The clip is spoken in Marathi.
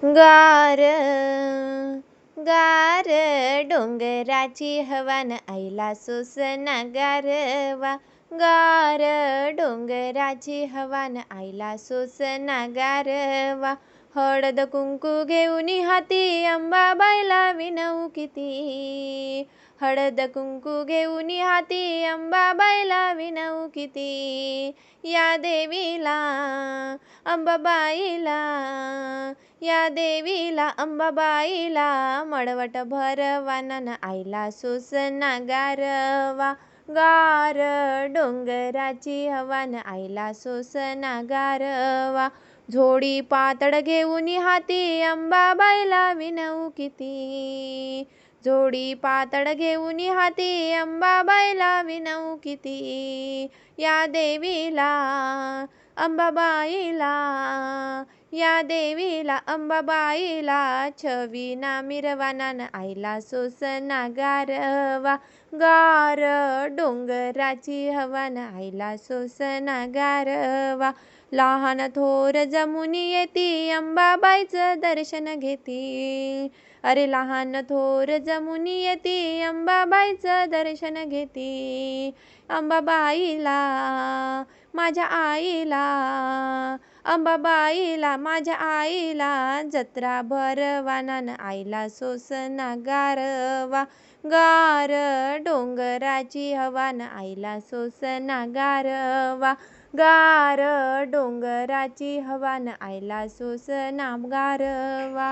गार गार डोंगराची हवान आईला सोसना गारवा. गार डोंगराची हवान आईला सोसना गारवा. हळद कुंकू घेऊन हाती अंबाबाईला विनवू किती. हळद कुंकू घेऊन हाती अंबाबाईला विनवू किती. या देवीला अंबाबाईला या देवीला अंबाबाईला मळवट भरवानन आईला सोसना गारवा. गार डोंगराची हवान आईला सोसना गारवा. झोडी पातळ घेऊन हाती अंबाबाईला विनवू किती. झोडी पातळ घेऊन हाती अंबाबाईला विनवू किती. या देवीला अंबाबाईला या देवीला अंबाबाईला छवीना मिरवानान आईला सोसना गारवा. गार डोंगराची हवान आईला सोसना गारवा. लहान थोर जमुनी येती अंबाबाईचं दर्शन घेती. अरे लहान थोर जमुनी येती अंबाबाईचं दर्शन घेती. अंबाबाईला माझ्या आईला अंबाबाईला माझ्या आईला जत्रा भरवानन आईला सोसना गारवा. गार डोंगराची हवान आईला सोसना गारवा. गार डोंगराची हवान आईला सोसना गारवा.